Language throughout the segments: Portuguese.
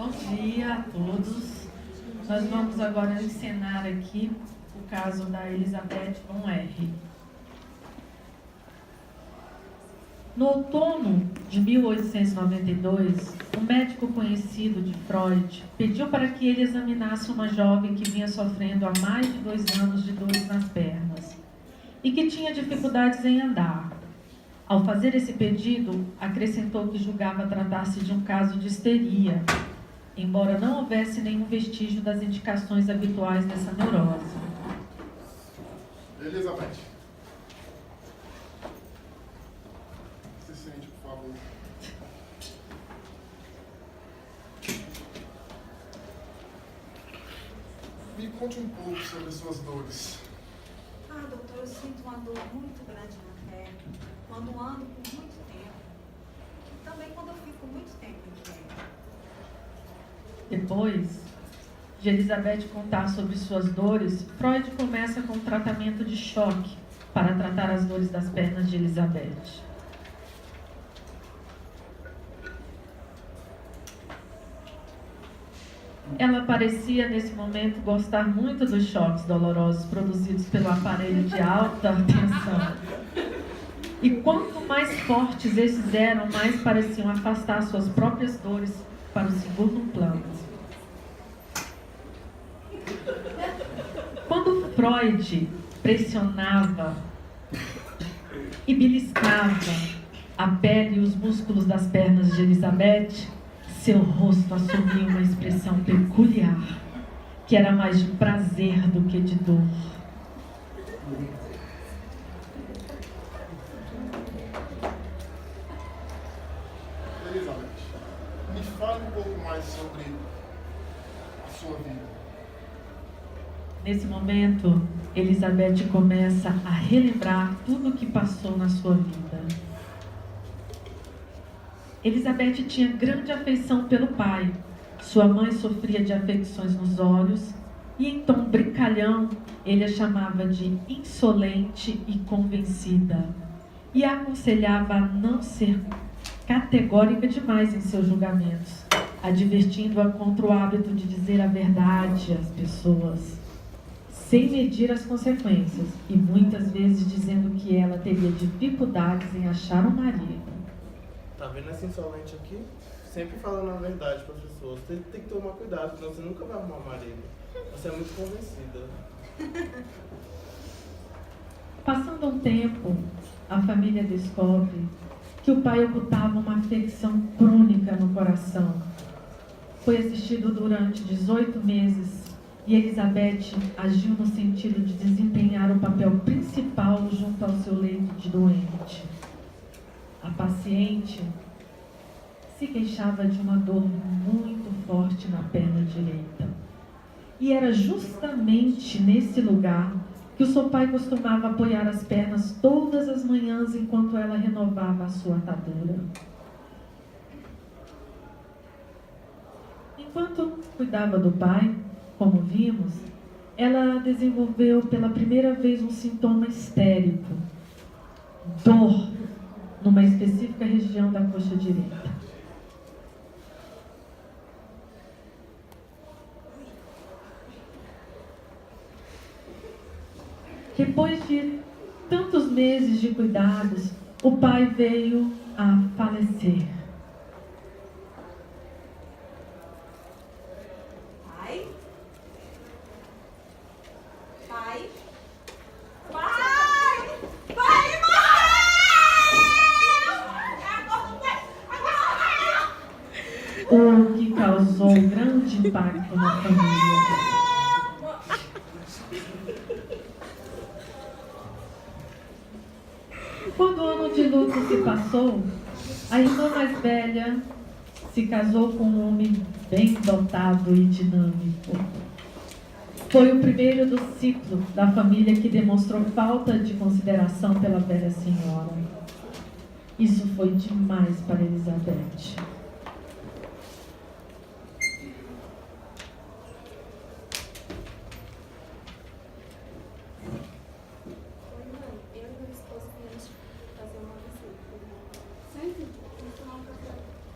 Bom dia a todos. Nós vamos agora encenar aqui o caso da Elizabeth von R. No outono de 1892, um médico conhecido de Freud pediu para que ele examinasse uma jovem que vinha sofrendo há mais de 2 anos de dores nas pernas e que tinha dificuldades em andar. Ao fazer esse pedido, acrescentou que julgava tratar-se de um caso de histeria, embora não houvesse nenhum vestígio das indicações habituais dessa neurose. Elizabeth. Se sente, por favor. Me conte um pouco sobre suas dores. Doutor, eu sinto uma dor muito grande na perna, quando ando por muito tempo. E também quando eu fico muito tempo em pé. Depois de Elizabeth contar sobre suas dores, Freud começa com um tratamento de choque para tratar as dores das pernas de Elizabeth. Ela parecia, nesse momento, gostar muito dos choques dolorosos produzidos pelo aparelho de alta tensão. E quanto mais fortes esses eram, mais pareciam afastar suas próprias dores para o segundo plano. Quando Freud pressionava e beliscava a pele e os músculos das pernas de Elizabeth, seu rosto assumiu uma expressão peculiar, que era mais de prazer do que de dor. Elizabeth, me fale um pouco mais sobre a sua vida. Nesse momento, Elizabeth começa a relembrar tudo o que passou na sua vida. Elizabeth tinha grande afeição pelo pai. Sua mãe sofria de afecções nos olhos e, em tom brincalhão, ele a chamava de insolente e convencida e a aconselhava a não ser categórica demais em seus julgamentos, advertindo-a contra o hábito de dizer a verdade às pessoas, sem medir as consequências, e muitas vezes dizendo que ela teria dificuldades em achar um marido. Tá vendo essa insolente aqui? Sempre falando a verdade para as pessoas. Tem que tomar cuidado, senão você nunca vai arrumar um marido. Você é muito convencida. Passando um tempo, a família descobre que o pai ocultava uma afecção crônica no coração. Foi assistido durante 18 meses e Elizabeth agiu no sentido de desempenhar o papel principal junto ao seu leito de doente. A paciente se queixava de uma dor muito forte na perna direita. E era justamente nesse lugar que o seu pai costumava apoiar as pernas todas as manhãs enquanto ela renovava a sua atadura. Enquanto cuidava do pai, como vimos, ela desenvolveu pela primeira vez um sintoma histérico: dor numa específica região da coxa direita. Depois de tantos meses de cuidados, o pai veio a falecer. Pai? Pai? O que causou um grande impacto na família. Quando o ano de luto se passou, a irmã mais velha se casou com um homem bem dotado e dinâmico. Foi o primeiro do ciclo da família que demonstrou falta de consideração pela velha senhora. Isso foi demais para Elizabeth.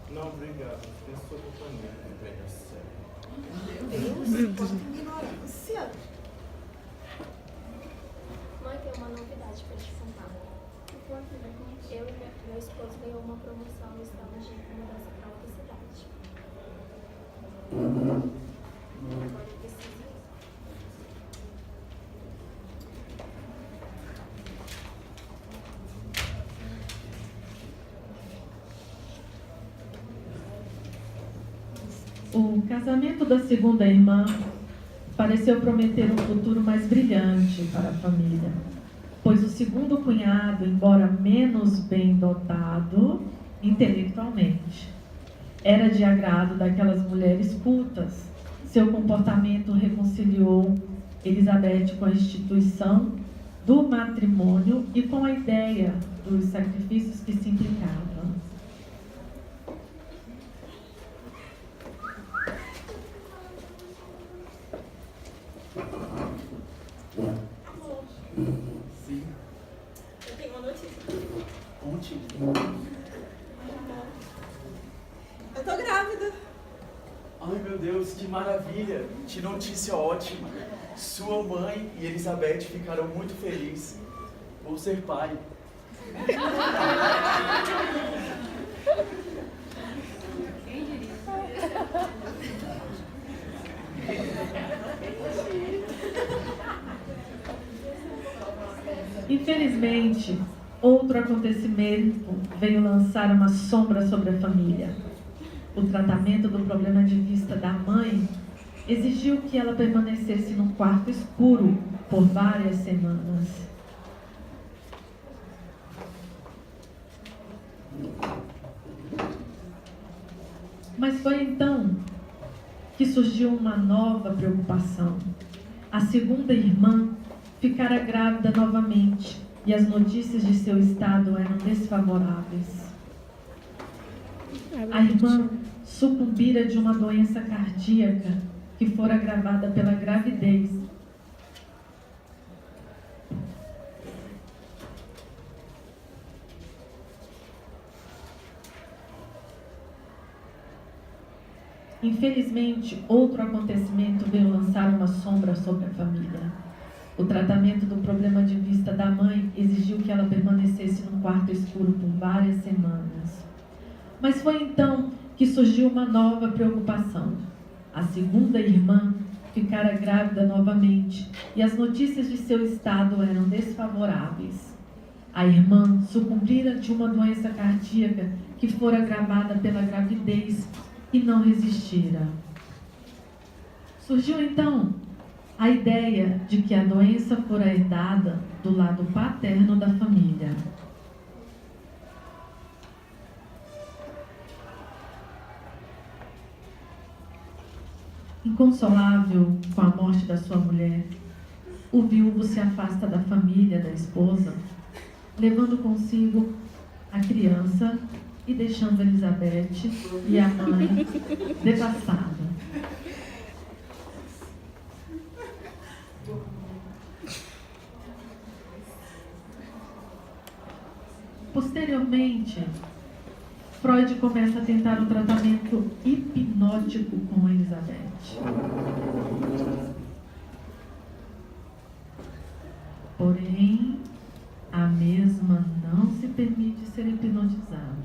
Não, obrigado. Tem sua companhia. O casamento da segunda irmã pareceu prometer um futuro mais brilhante para a família, pois o segundo cunhado, embora menos bem dotado intelectualmente, era de agrado daquelas mulheres cultas. Seu comportamento reconciliou Elizabeth com a instituição do matrimônio e com a ideia dos sacrifícios que se implicavam. Sim. Eu tenho uma notícia. Conte. Eu tô grávida. Ai, meu Deus, que maravilha. Que notícia ótima. Sua mãe e Elizabeth ficaram muito felizes por ser pai. Quem diria? Infelizmente, outro acontecimento veio lançar uma sombra sobre a família. O tratamento do problema de vista da mãe exigiu que ela permanecesse num quarto escuro por várias semanas. Mas foi então que surgiu uma nova preocupação. A segunda irmã ficara grávida novamente e as notícias de seu estado eram desfavoráveis. A irmã sucumbira de uma doença cardíaca que fora agravada pela gravidez. Infelizmente, outro acontecimento veio lançar uma sombra sobre a família. O tratamento do problema de vista da mãe exigiu que ela permanecesse num quarto escuro por várias semanas. Mas foi então que surgiu uma nova preocupação. A segunda irmã ficara grávida novamente e as notícias de seu estado eram desfavoráveis. A irmã sucumbira de uma doença cardíaca que fora agravada pela gravidez e não resistira. Surgiu então a ideia de que a doença fora herdada do lado paterno da família. Inconsolável com a morte da sua mulher, o viúvo se afasta da família da esposa, levando consigo a criança e deixando Elizabeth e a mãe devastada. Posteriormente, Freud começa a tentar um tratamento hipnótico com Elizabeth. Porém, a mesma não se permite ser hipnotizada.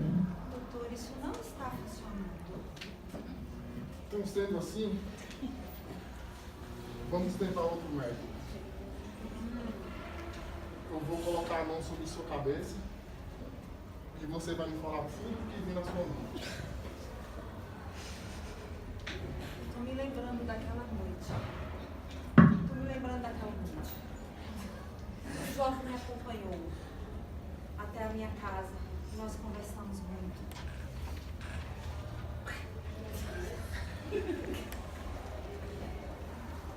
Doutor, isso não está funcionando. Então, sendo assim, vamos tentar outro método. Eu vou colocar a mão sobre sua cabeça e você vai me falar tudo que vem na sua mente. Estou me lembrando daquela noite. Estou me lembrando daquela noite. O Jorge me acompanhou até a minha casa. Nós conversamos muito.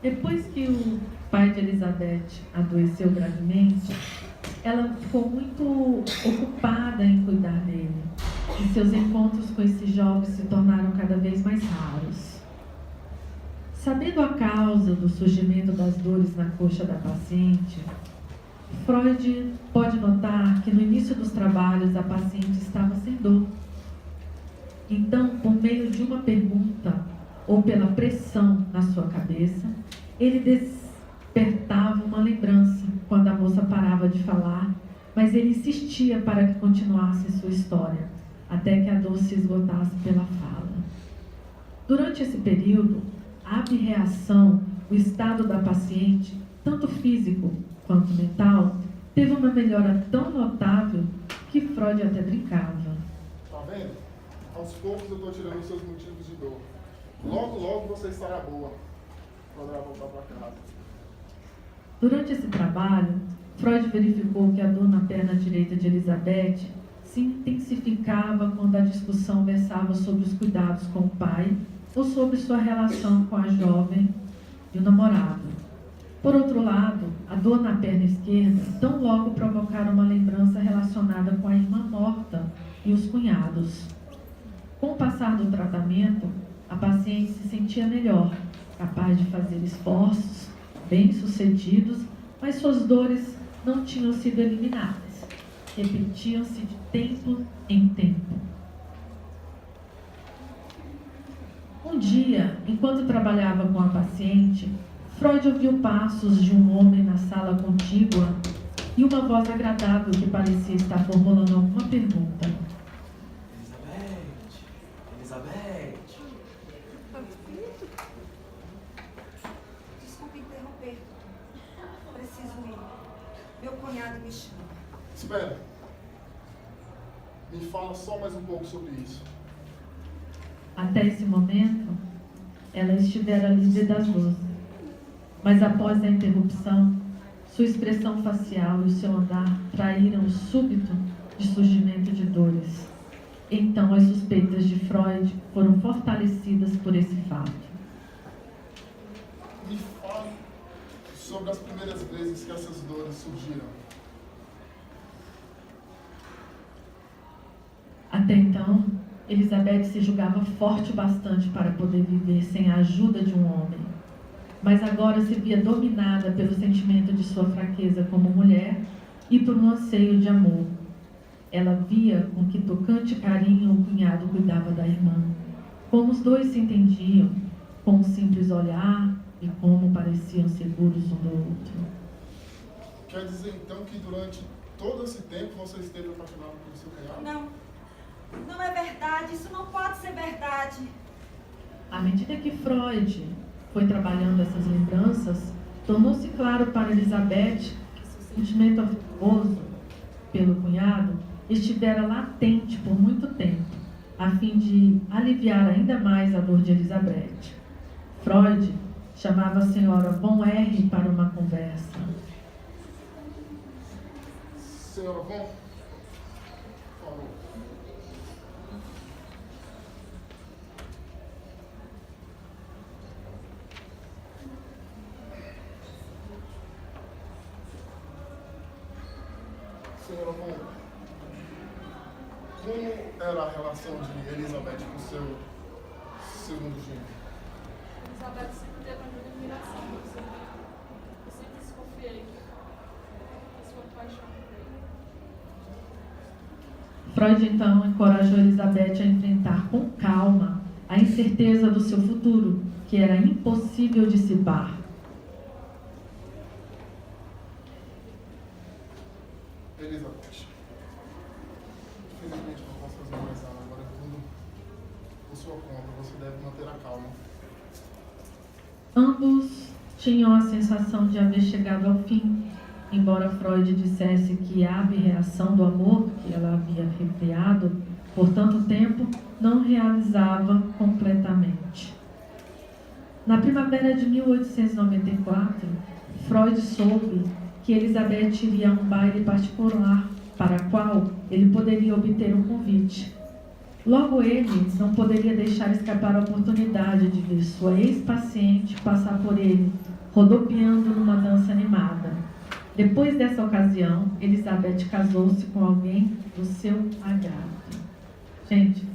Depois que o pai de Elizabeth adoeceu gravemente, ela ficou muito ocupada em cuidar dele. E seus encontros com esse jovem se tornaram cada vez mais raros. Sabendo a causa do surgimento das dores na coxa da paciente, Freud pode notar que no início dos trabalhos a paciente estava sem dor. Então, por meio de uma pergunta ou pela pressão na sua cabeça, ele despertava uma lembrança quando a moça parava de falar, mas ele insistia para que continuasse sua história, até que a dor se esgotasse pela fala. Durante esse período, a abreação, o estado da paciente, tanto físico quanto mental, teve uma melhora tão notável que Freud até brincava. Tá vendo? Aos poucos eu estou tirando os seus motivos de dor. Logo, logo você estará boa. Poderá voltar para casa. Durante esse trabalho, Freud verificou que a dor na perna direita de Elizabeth se intensificava quando a discussão versava sobre os cuidados com o pai ou sobre sua relação com a jovem e o namorado. Por outro lado, a dor na perna esquerda tão logo provocara uma lembrança relacionada com a irmã morta e os cunhados. Com o passar do tratamento, a paciente se sentia melhor, capaz de fazer esforços bem-sucedidos, mas suas dores não tinham sido eliminadas. Repetiam-se de tempo em tempo. Um dia, enquanto trabalhava com a paciente, Freud ouviu passos de um homem na sala contígua e uma voz agradável que parecia estar formulando alguma pergunta. Elizabeth. Desculpe interromper. Preciso ir. Meu cunhado me chama. Espera. Me fala só mais um pouco sobre isso. Até esse momento, ela estivera livre das dores. Mas após a interrupção, sua expressão facial e o seu andar traíram o súbito de surgimento de dores. Então, as suspeitas de Freud foram fortalecidas por esse fato. Me fale sobre as primeiras vezes que essas dores surgiram. Até então, Elizabeth se julgava forte o bastante para poder viver sem a ajuda de um homem. Mas agora se via dominada pelo sentimento de sua fraqueza como mulher e por um anseio de amor. Ela via com que tocante carinho o cunhado cuidava da irmã. Como os dois se entendiam, com um simples olhar e como pareciam seguros um do outro. Quer dizer então que durante todo esse tempo você esteve apaixonado pelo seu cunhado? Não é verdade. Isso não pode ser verdade. À medida que Freud foi trabalhando essas lembranças, tornou-se claro para Elizabeth que seu sentimento afetuoso pelo cunhado estivera latente por muito tempo, a fim de aliviar ainda mais a dor de Elizabeth. Freud chamava a senhora Von R. para uma conversa. Senhora Von, por favor. Senhora Von, como era a relação de Elizabeth com seu segundo genro? Elizabeth sempre teve uma admiração por seu filho. Eu sempre desconfiei da sua paixão por ele. Freud então encorajou Elizabeth a enfrentar com calma a incerteza do seu futuro, que era impossível dissipar. Elizabeth, infelizmente não posso fazer mais nada, agora é tudo por sua conta, você deve manter a calma. Ambos tinham a sensação de haver chegado ao fim, embora Freud dissesse que a abreação do amor que ela havia refreado por tanto tempo não realizava completamente. Na primavera de 1894, Freud soube que Elizabeth iria a um baile particular para o qual ele poderia obter um convite. Logo ele não poderia deixar escapar a oportunidade de ver sua ex-paciente passar por ele, rodopiando numa dança animada. Depois dessa ocasião, Elizabeth casou-se com alguém do seu agrado. Gente,